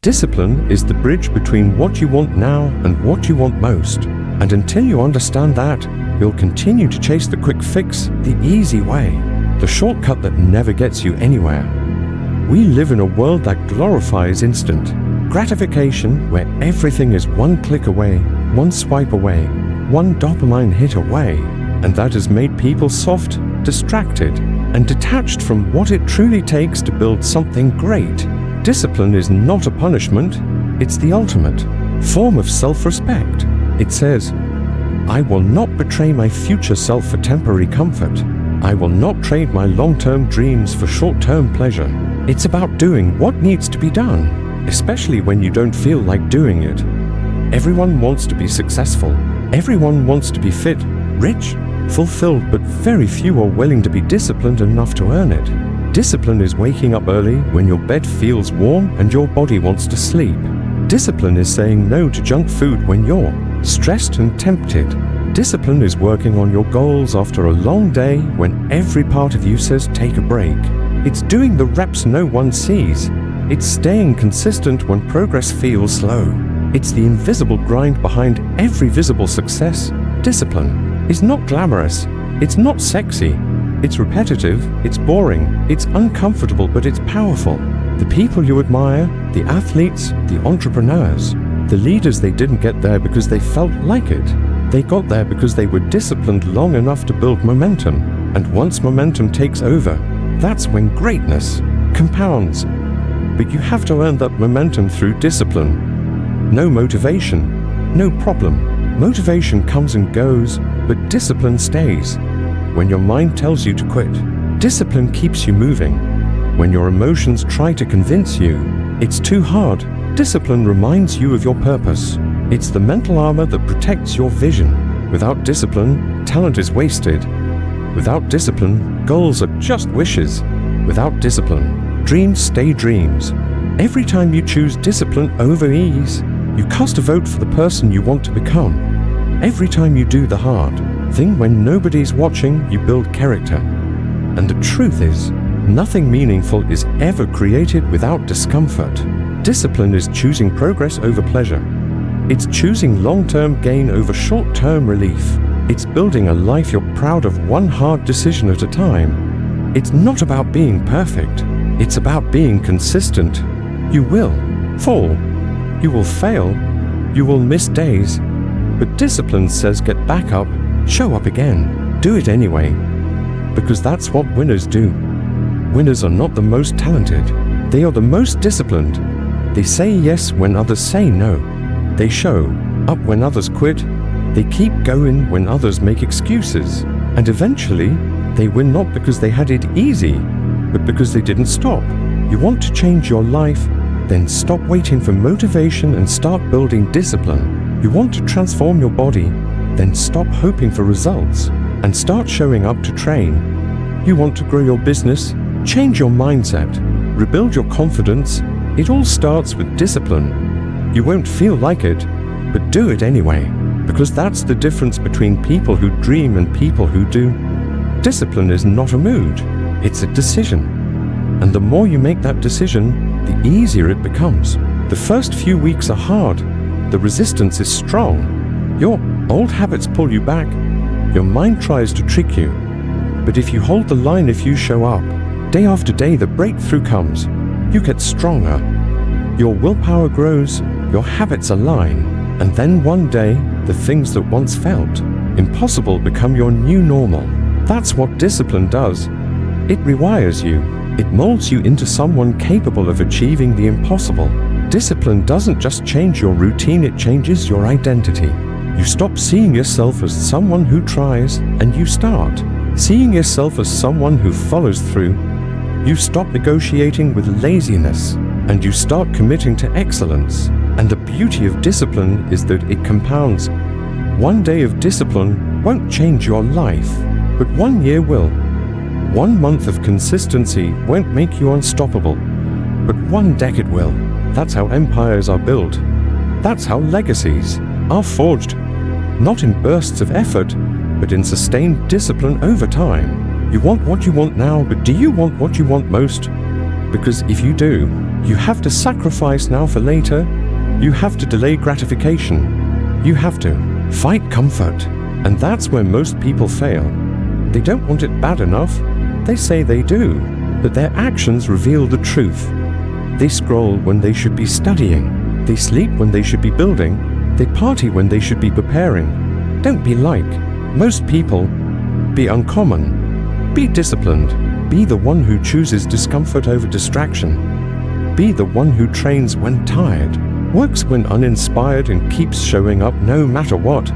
Discipline is the bridge between what you want now and what you want most. And until you understand that, you'll continue to chase the quick fix, the easy way, the shortcut that never gets you anywhere. We live in a world that glorifies instant gratification, where everything is one click away, one swipe away, one dopamine hit away, and that has made people soft, distracted, and detached from what it truly takes to build something great. Discipline is not a punishment, it's the ultimate form of self-respect. It says, I will not betray my future self for temporary comfort. I will not trade my long-term dreams for short-term pleasure. It's about doing what needs to be done, especially when you don't feel like doing it. Everyone wants to be successful. Everyone wants to be fit, rich, fulfilled, but very few are willing to be disciplined enough to earn it. Discipline is waking up early when your bed feels warm and your body wants to sleep. Discipline is saying no to junk food when you're stressed and tempted. Discipline is working on your goals after a long day when every part of you says take a break. It's doing the reps no one sees. It's staying consistent when progress feels slow. It's the invisible grind behind every visible success. Discipline is not glamorous. It's not sexy. It's repetitive, it's boring, it's uncomfortable, but it's powerful. The people you admire, the athletes, the entrepreneurs, the leaders, they didn't get there because they felt like it. They got there because they were disciplined long enough to build momentum. And once momentum takes over, that's when greatness compounds. But you have to earn that momentum through discipline. No motivation, no problem. Motivation comes and goes, but discipline stays. When your mind tells you to quit, discipline keeps you moving. When your emotions try to convince you it's too hard, discipline reminds you of your purpose. It's the mental armor that protects your vision. Without discipline, talent is wasted. Without discipline, goals are just wishes. Without discipline, dreams stay dreams. Every time you choose discipline over ease, you cast a vote for the person you want to become. Every time you do the hard thing when nobody's watching, you build character. And the truth is, nothing meaningful is ever created without discomfort. Discipline is choosing progress over pleasure. It's choosing long-term gain over short-term relief. It's building a life you're proud of, one hard decision at a time. It's not about being perfect. It's about being consistent. You will fall. You will fail. You will miss days. But discipline says get back up, show up again, do it anyway. Because that's what winners do. Winners are not the most talented. They are the most disciplined. They say yes when others say no. They show up when others quit. They keep going when others make excuses. And eventually, they win not because they had it easy, but because they didn't stop. You want to change your life? Then stop waiting for motivation and start building discipline. You want to transform your body? Then stop hoping for results and start showing up to train. You want to grow your business? Change your mindset. Rebuild your confidence. It all starts with discipline. You won't feel like it, but do it anyway, because that's the difference between people who dream and people who do. Discipline is not a mood, it's a decision. And the more you make that decision, the easier it becomes. The first few weeks are hard. The resistance is strong. Your old habits pull you back. Your mind tries to trick you. But if you hold the line, if you show up, day after day, the breakthrough comes. You get stronger. Your willpower grows. Your habits align. And then one day, the things that once felt impossible become your new normal. That's what discipline does. It rewires you. It molds you into someone capable of achieving the impossible. Discipline doesn't just change your routine, it changes your identity. You stop seeing yourself as someone who tries, and you start seeing yourself as someone who follows through. You stop negotiating with laziness, and you start committing to excellence. And the beauty of discipline is that it compounds. One day of discipline won't change your life, but 1 year will. 1 month of consistency won't make you unstoppable, but 1 decade will. That's how empires are built. That's how legacies are forged. Not in bursts of effort, but in sustained discipline over time. You want what you want now, but do you want what you want most? Because if you do, you have to sacrifice now for later. You have to delay gratification. You have to fight comfort. And that's where most people fail. They don't want it bad enough. They say they do, but their actions reveal the truth. They scroll when they should be studying. They sleep when they should be building. They party when they should be preparing. Don't be like most people. Be uncommon. Be disciplined. Be the one who chooses discomfort over distraction. Be the one who trains when tired, works when uninspired, and keeps showing up no matter what.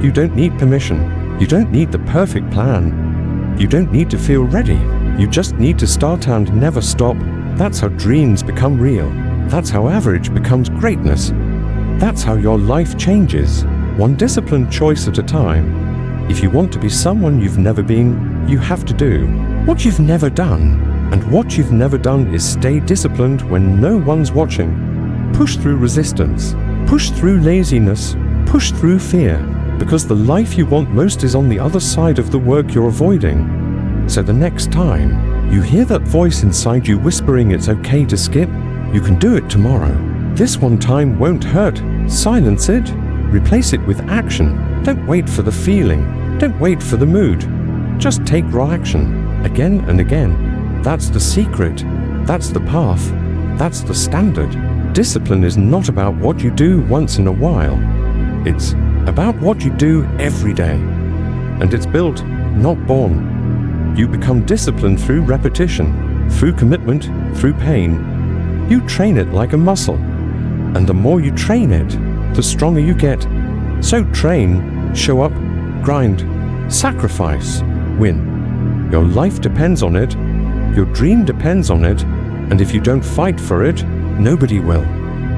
You don't need permission. You don't need the perfect plan. You don't need to feel ready. You just need to start and never stop. That's how dreams become real. That's how average becomes greatness. That's how your life changes, one disciplined choice at a time. If you want to be someone you've never been, you have to do what you've never done. And what you've never done is stay disciplined when no one's watching. Push through resistance. Push through laziness. Push through fear. Because the life you want most is on the other side of the work you're avoiding. So the next time you hear that voice inside you whispering it's okay to skip, you can do it tomorrow. This one time won't hurt. Silence it. Replace it with action. Don't wait for the feeling. Don't wait for the mood. Just take raw action. Again and again. That's the secret. That's the path. That's the standard. Discipline is not about what you do once in a while. It's about what you do every day. And it's built, not born. You become disciplined through repetition, through commitment, through pain. You train it like a muscle. And the more you train it, the stronger you get. So train, show up, grind, sacrifice, win. Your life depends on it. Your dream depends on it. And if you don't fight for it, nobody will.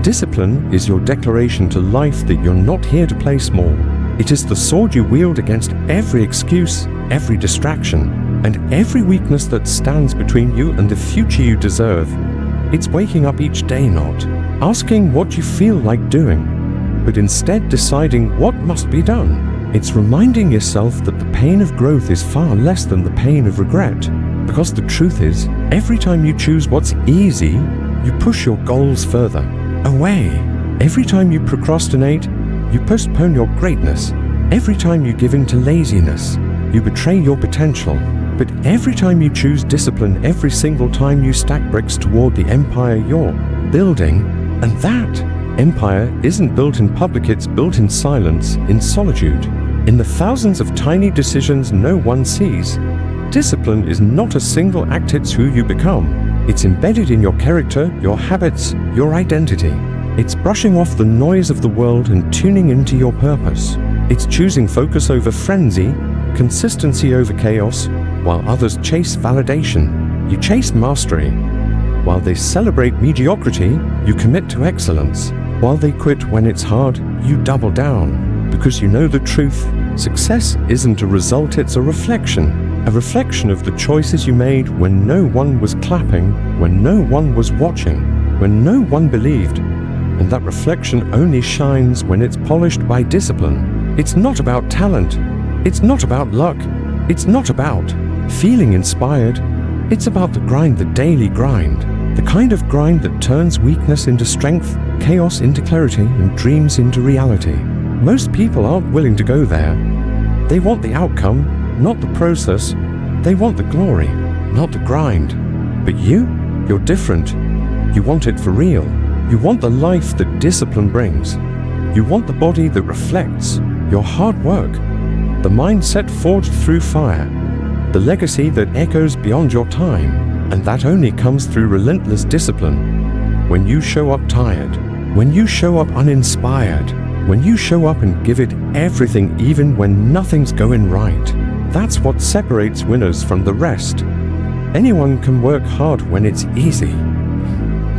Discipline is your declaration to life that you're not here to play small. It is the sword you wield against every excuse, every distraction, and every weakness that stands between you and the future you deserve. It's waking up each day not asking what you feel like doing, but instead deciding what must be done. It's reminding yourself that the pain of growth is far less than the pain of regret. Because the truth is, every time you choose what's easy, you push your goals further away. Every time you procrastinate, you postpone your greatness. Every time you give in to laziness, you betray your potential. But every time you choose discipline, every single time you stack bricks toward the empire you're building, and that empire isn't built in public, it's built in silence, in solitude, in the thousands of tiny decisions no one sees. Discipline is not a single act, it's who you become. It's embedded in your character, your habits, your identity. It's brushing off the noise of the world and tuning into your purpose. It's choosing focus over frenzy, consistency over chaos. While others chase validation, you chase mastery. While they celebrate mediocrity, you commit to excellence. While they quit when it's hard, you double down. Because you know the truth, success isn't a result, it's a reflection. A reflection of the choices you made when no one was clapping, when no one was watching, when no one believed. And that reflection only shines when it's polished by discipline. It's not about talent. It's not about luck. It's not about feeling inspired. It's about the grind, the daily grind. The kind of grind that turns weakness into strength, chaos into clarity, and dreams into reality. Most people aren't willing to go there. They want the outcome, not the process. They want the glory, not the grind. But you're different. You want it for real. You want the life that discipline brings. You want the body that reflects your hard work, the mindset forged through fire, the legacy that echoes beyond your time. And that only comes through relentless discipline. When you show up tired, when you show up uninspired, when you show up and give it everything even when nothing's going right. That's what separates winners from the rest. Anyone can work hard when it's easy.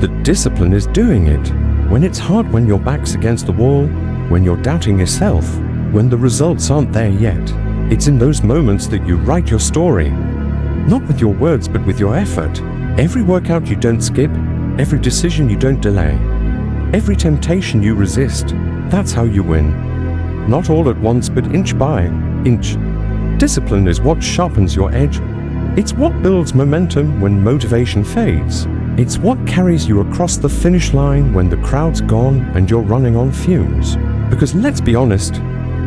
The discipline is doing it when it's hard, when your back's against the wall, when you're doubting yourself, when the results aren't there yet. It's in those moments that you write your story. Not with your words, but with your effort. Every workout you don't skip, every decision you don't delay, every temptation you resist. That's how you win. Not all at once, but inch by inch. Discipline is what sharpens your edge. It's what builds momentum when motivation fades. It's what carries you across the finish line when the crowd's gone and you're running on fumes. Because let's be honest,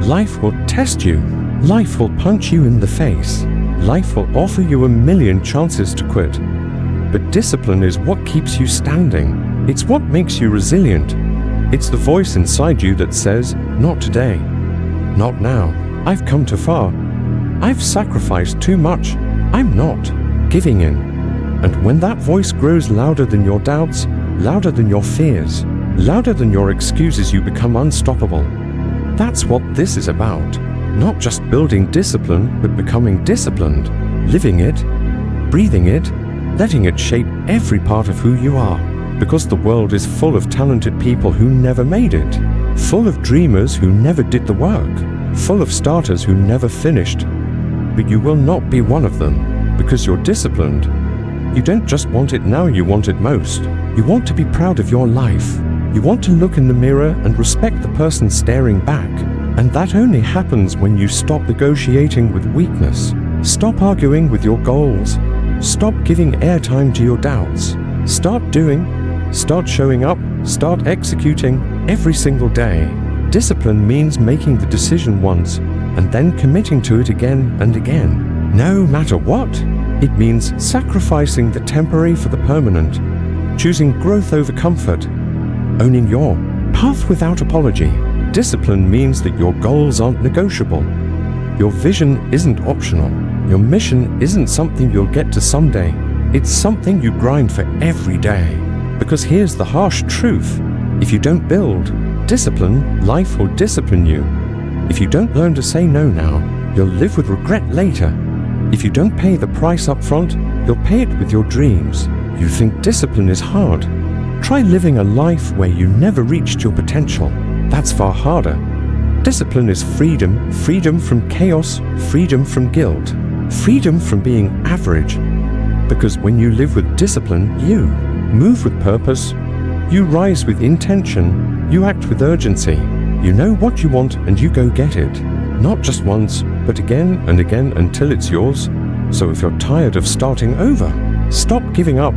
life will test you. Life will punch you in the face. Life will offer you a million chances to quit. But discipline is what keeps you standing. It's what makes you resilient. It's the voice inside you that says, not today. Not now. I've come too far. I've sacrificed too much. I'm not giving in. And when that voice grows louder than your doubts, louder than your fears, louder than your excuses, you become unstoppable. That's what this is about. Not just building discipline, but becoming disciplined, living it, breathing it, letting it shape every part of who you are. Because the world is full of talented people who never made it, full of dreamers who never did the work, full of starters who never finished. But you will not be one of them, because you're disciplined. You don't just want it now, you want it most. You want to be proud of your life. You want to look in the mirror and respect the person staring back. And that only happens when you stop negotiating with weakness. Stop arguing with your goals. Stop giving airtime to your doubts. Start doing, start showing up, start executing every single day. Discipline means making the decision once and then committing to it again and again, no matter what. It means sacrificing the temporary for the permanent, choosing growth over comfort, owning your path without apology. Discipline means that your goals aren't negotiable. Your vision isn't optional. Your mission isn't something you'll get to someday. It's something you grind for every day. Because here's the harsh truth. If you don't build discipline, life will discipline you. If you don't learn to say no now, you'll live with regret later. If you don't pay the price up front, you'll pay it with your dreams. You think discipline is hard? Try living a life where you never reached your potential. That's far harder. Discipline is freedom, freedom from chaos, freedom from guilt, freedom from being average. Because when you live with discipline, you move with purpose, you rise with intention, you act with urgency. You know what you want and you go get it. Not just once, but again and again until it's yours. So if you're tired of starting over, stop giving up.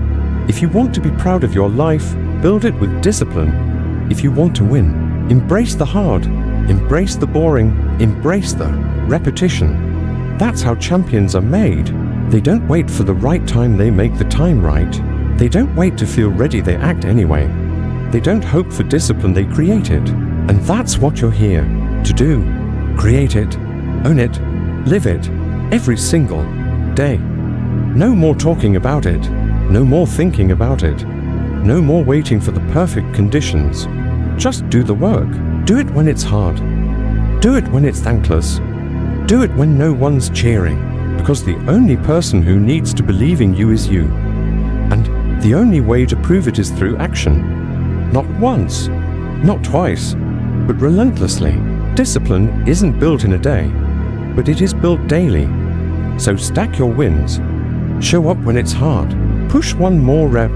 If you want to be proud of your life, build it with discipline. If you want to win, embrace the hard, embrace the boring, embrace the repetition. That's how champions are made. They don't wait for the right time, they make the time right. They don't wait to feel ready, they act anyway. They don't hope for discipline, they create it. And that's what you're here to do. Create it, own it, live it, every single day. No more talking about it, no more thinking about it, no more waiting for the perfect conditions. Just do the work. Do it when it's hard. Do it when it's thankless. Do it when no one's cheering, because the only person who needs to believe in you is you. And the only way to prove it is through action. Not once, not twice, but relentlessly. Discipline isn't built in a day, but it is built daily. So stack your wins. Show up when it's hard. Push one more rep.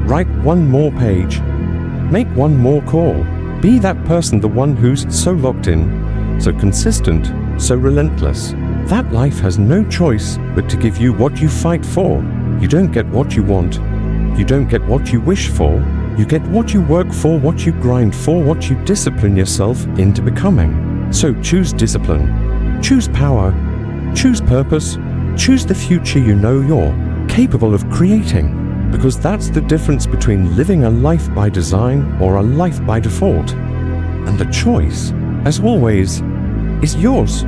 Write one more page. Make one more call. Be that person, the one who's so locked in, so consistent, so relentless. That life has no choice but to give you what you fight for. You don't get what you want. You don't get what you wish for. You get what you work for, what you grind for, what you discipline yourself into becoming. So choose discipline. Choose power. Choose purpose. Choose the future you know you're capable of creating. Because that's the difference between living a life by design or a life by default. And the choice, as always, is yours.